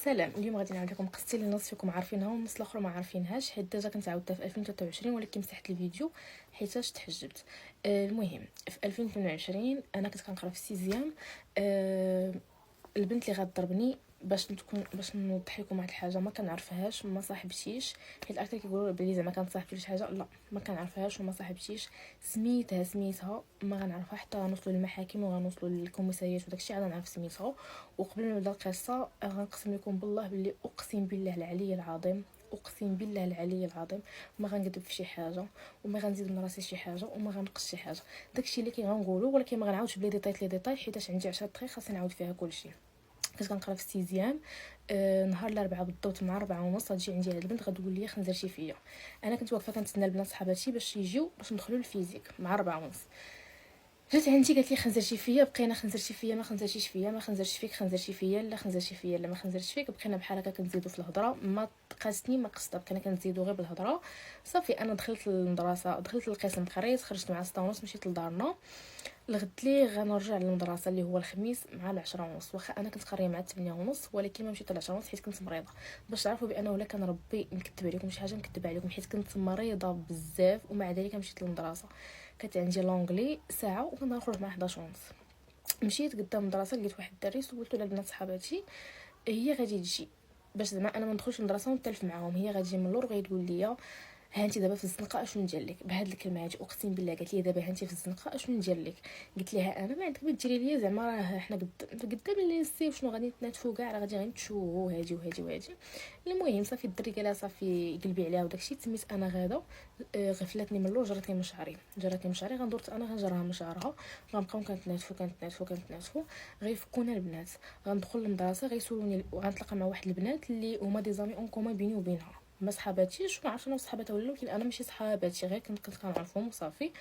سلام. اليوم غادي نعاود لكم قصتي اللي نص فيكم عارفينها ونص الاخر ما عارفينهاش، حيت ديجا كنت عاودتها في 2023 ولكن مسحت الفيديو حيتاش تحجبت. المهم في 2022 انا كنت كنقرا في السيزيام. البنت اللي غضربني باش نوضح لكم واحد الحاجه ما كنعرفهاش وما صاحبتيش، حيت الاكثر كيقولوا بلي زعما كنصاحبتي شي حاجه. لا، ما كنعرفهاش وما صاحبتيش. سميتها ما غنعرفها حتى غنوصلوا للمحاكم وغنوصلوا للكوميساريات وداكشي عاد نعرف سميتها. وقبل ما نبدا القصه غنقسم لكم بالله باللي اقسم بالله العلي العظيم، اقسم بالله العلي العظيم ما غنكذب في شي حاجه وما غنزيد من راسي شي حاجه وما غنقص شي حاجه. داكشي اللي غنقولوا، ولكن ما غنعاودش بلي ديتاي حيت عندي 10 دقائق خاصني نعاود فيها كلشي. كنت كنقرا في السيزيام. نهار الاربعاء بالضبط مع 4:30 غتجي عندي هاد البنت غتقول لي خنزرتي فيا. انا كنت واقفه كنتسنى البنات صحاباتي باش يجيو باش ندخلوا للفيزيك مع 4:30. جات عندي قالت لي خنزرتي فيا، بقينا خنزرتي فيا ما خنزرتيش فيا، ما خنزرتش فيك خنزرتي فيا، لا خنزرتي فيا لا ما خنزرتش فيك. بقينا بحال هكا كنزيدوا في الهضره، ما قاستني ما قصتها، بقينا كنزيدوا غير بالهضره. صافي انا دخلت للمدرسه، دخلت للقسم، قريت، خرجت مع 6:30 مشيت لدارنا. الغد لي غنرجع للمدرسه اللي هو الخميس مع 10:30. واخا انا كنت قاريه مع 8:30 ولكن ما مشيت 10:30 حيت كنت مريضه. باش تعرفوا بان ولا كان ربي نكذب عليكم شي حاجه نكذب عليكم، حيت كنت مريضه بزاف ومع ذلك مشيت للمدرسه. كانت عندي لونغلي ساعه وكنت نخرج مع 11:30. مشيت قدام المدرسه لقيت واحد الدري، سولته على البنات صحاباتي هي غادي تجي باش زعما انا ما ندخلش المدرسه ونتلف معاهم. هي غادي تجي من اللور وغيقول لي ها انت دابا في الزنقه اشنو ندير لك بهاد الكلمه هادي. اقسم بالله قالت لي دابا ها انت في الزنقه اشنو ندير لك. قلت لها انا ما عندك ما ديري ليا، زعما راه حنا قدام الليسي وشنو غادي نتناتفوا كاع، راه غادي نتشوهوا هادي وهادي وهادي. المهم صافي الدري قالها صافي قلبي عليها وداكشي. تسميت انا غاده. غفلتني من اللور جراتني من شعري غندورت انا غنجرها من شعرها. غنبقاو كنتناتفوا غيفكونا البنات. غندخل للمدرسه غيسولوني وغنتلاقى مع واحد البنات اللي هما دي زامي اون كومون بيني وبينها، ما صحاباتيش ما عرفتش انا صحاباتها ولا، ولكن انا ماشي صحاباتي غير كنت كنعرفهم وصافي.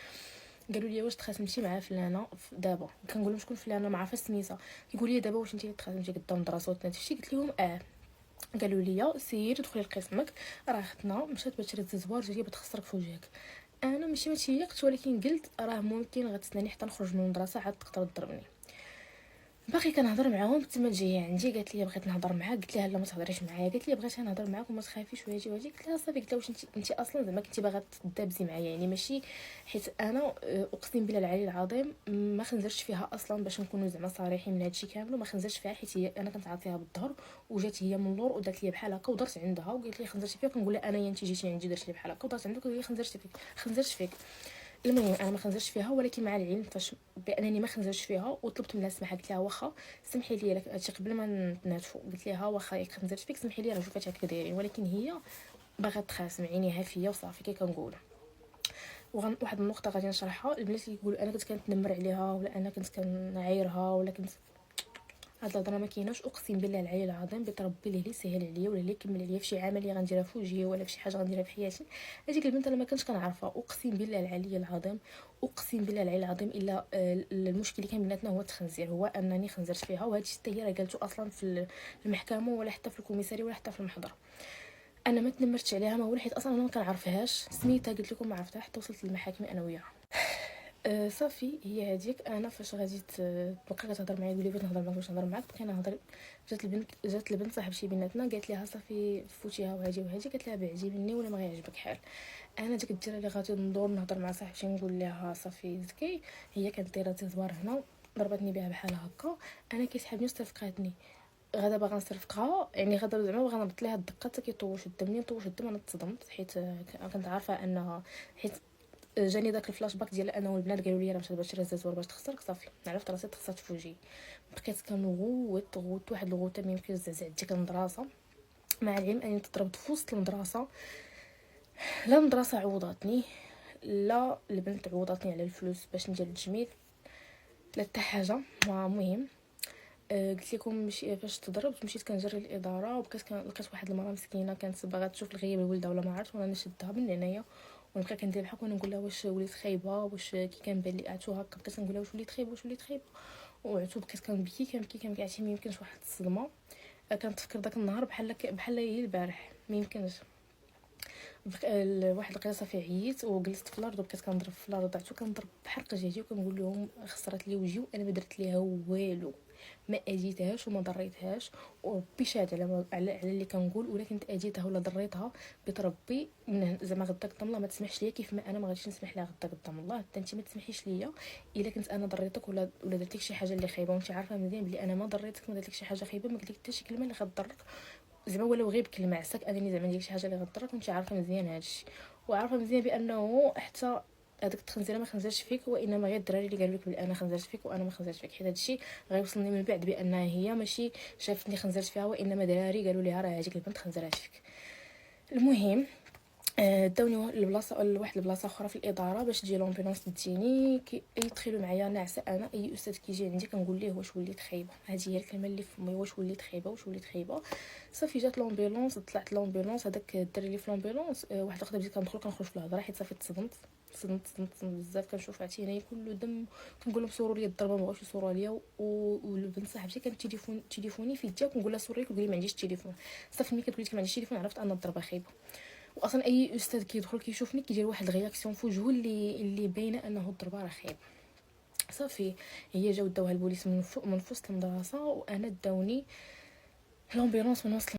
قالوا لي واش تخاصمتي مع فلانه دابا؟ كنقول لهم شكون فلانه ما عارفه سميتها. يقول لي دابا واش انت تخاصمتي قدام الدراسه وتناتفتي؟ قلت لهم قالوا لي سيري دخلي لقسمك، راه اختنا مشات باش تشري الزوار جايه بتخسرك في وجهك. انا ماشي ما تيقت ولكن قلت راه ممكن غتسناني حتى نخرج من المدرسه عاد تقدر تضربني. باقي كنهضر معاهم تما جايه عندي قالت لي بغيت نهضر معاك. قلت لها لا ما تهضريش معايا. قالت لي بغيت نهضر معاك وما تخافيش وهادي وهادي. قلت لها صافي. قلت لها واش انت اصلا زعما كنتي باغا تدابزي معايا يعني ماشي حيت انا اقسم بالله العلي العظيم ما خنزرتش فيها اصلا باش نكونوا زعما صريحين من هادشي كامل. وما خنزرتش فيها حيت هي انا كنت عاطيها بالظهر وجات هي من اللور ودارت لي بحال هكا ودرت عندها وقالت لي خنزرتي فيك. كنقول لها انا انت جيتي عندي درت لي بحال هكا ودرت عندك وقالت لي خنزرت فيك. المهم انا ما خنزرتش فيها، ولكن مع العلم فاش بانني ما خنزرتش فيها وطلبت منها السماح. قلت لها واخا سمحي لي لك هادشي قبل ما نتناتفوا. قلت لها واخا ياك خنزرت فيك سمحي لي راه شوفات هكا دايرين، ولكن هي باغا تخاسم عينيها فيا وصافي كي كنقول. واحد النقطه غادي نشرحها. البنات اللي يقولوا انا كنت كنتنمر عليها ولا انا كنت كنعايرها ولا كنت، هاد الهضره ما كايناش. اقسم بالله العلي العظيم بيت ربي اللي سهل عليا ولا اللي كمل عليا في شي عمل اللي غنديرها في وجهي ولا في شي حاجه غنديرها في حياتي. هذيك البنت انا ما كنتش كنعرفها. اقسم بالله العلي العظيم، اقسم بالله العلي العظيم الا المشكل اللي كان بيناتنا هو التخنزير، هو انني خنزرت فيها. وهذا الشيء حتى هي راه قالته اصلا في المحكمه ولا حتى في الكوميساري ولا حتى في المحضر. انا ما تنمرتش عليها ما هو حيت اصلا انا ما كنعرفهاش. سميتها قلت لكم ما عرفتها حتى وصلت للمحاكم انا وياها. صافي هي هذيك. انا فاش غادي تبقى كتهضر معايا يقول لي بغيت نهضر معاك باش نهضر معاك. بقينا نهضر. جات البنت صاحبتي بيناتنا قالت لها صافي فوتيها وهادي وهادي. قالت لها بعدي مني ولا ما غيعجبك حال. انا ديك الديره اللي غادي ندور نهضر مع صاحبتي نقول لها صافي زكي، هي كانت دايره تزوار هنا ضربتني بها بحال هكا. انا كيسحبني واسترفقاتني. غدا باغا نصرفقها يعني غدا زعما باغا نرد ليها الدقه حتى كيطوش الدم. منين طوش الدم انا تصدمت حيت كنت عارفه انها حيت جاني داك الفلاش باك ديال انا والبنات قالوا لي راه مشات باش تشري الزوار باش تخسرك. صافي عرفت راسي تخسرت في وجهي. بقيت كنغوت واحد الغوته ما يمكنش زعزع ديك المدرسه. مع العلم اني تضربت في وسط المدرسه. لا المدرسه عوضاتني لا البنت عوضاتني على الفلوس باش ندير التجميل لا حتى حاجه. المهم قلت لكم مشي فاش تضربت مشيت كنجري الاداره وبقيت لقيت واحد المراه مسكينه كانت باغا تشوف الغياب الولده ولا ما عرفت، وانا نشدها من هنايا ونبقى كندير بحال كون نقول لها واش وليت خايبه واش كي كنبان لي عتو هكا. بقيت نقول لها واش وليت خايبه وعتو. بقيت كنبكي عرفتي ما يمكنش واحد الصدمه. كنتفكر داك النهار بحال هي البارح ما يمكنش. واحد القيله صافي عييت وجلست في الارض وبقيت كنضرب في الارض. عتو كنضرب بحرق جهدي وكنقول لهم خسرت لي وجهي وانا ما درت ليها والو. ما اذيتهاش وما ضريتهاش، وربي شاهد على اللي كنقول، ولا كنت اذيتها ولا ضريتها بيت ربي من زعما غدا قدام الله ما تسمحش ليا، كيف ما انا ما غاديش نسمح لها غدا قدام الله حتى انت ما تسمحيش ليا الا كنت انا ضريتك ولا درت لك شي حاجه اللي خايبه، وانت عارفه مزيان بلي انا ما ضريتك، ما درت لك شي حاجه خايبه، ما قلت لك حتى شي كلمه اللي غضرك، زعما ولو غير بكلمه عساك انني زعما ندير شي حاجه اللي غضرك، وانت عارفه مزيان هادشي، وعارفه مزيان بانه حتى هذاك التخنزيره ما خنزرش فيك، وانما غير الدراري اللي قالوا لك بلي انا خنزرت فيك وانا ما خنزرتش فيك، حيت هادشي غيوصلني من بعد بانها هي ماشي شافتني خنزرت فيها، وانما دراري قالوا ليها راه هذيك البنت خنزرات فيك. المهم داوني لبلاصه لواحد البلاصه اخرى في الاداره باش تجي لومبيلونس تديني، يدخلوا معايا ناعسه انا، اي استاذ كيجي عندي كنقول ليه واش وليت خايبه، هذه هي الكلمه اللي في فمي، واش وليت خايبه واش وليت خايبه. صافي جات لومبيلونس، طلعت لومبيلونس، هذاك الدري اللي في لومبيلونس واحد الوقت بديت كنخرج في الهضره، حيت صافي تصدمت بزاف، كنشوف عيني كله دم، كنقول لهم صوروا لي الضربه، ما بغاوش يصوروا ليا، والبنت صاحبتي كانت تليفوني في يديها، كنقول لها صوري لي، كتقول لي ما عنديش التليفون. صافي ملي كتقول لي ما عنديش التليفون عرفت ان الضربه خايبه. واصلا اي استاذ كيدخل كيشوفني كيدير واحد الرياكسيون في وجهه اللي باينه انه الضربه راه خايبه. صافي هي جاو داوها البوليس من فوق من وسط المدرسه، وانا داوني لومبيلونس من وسط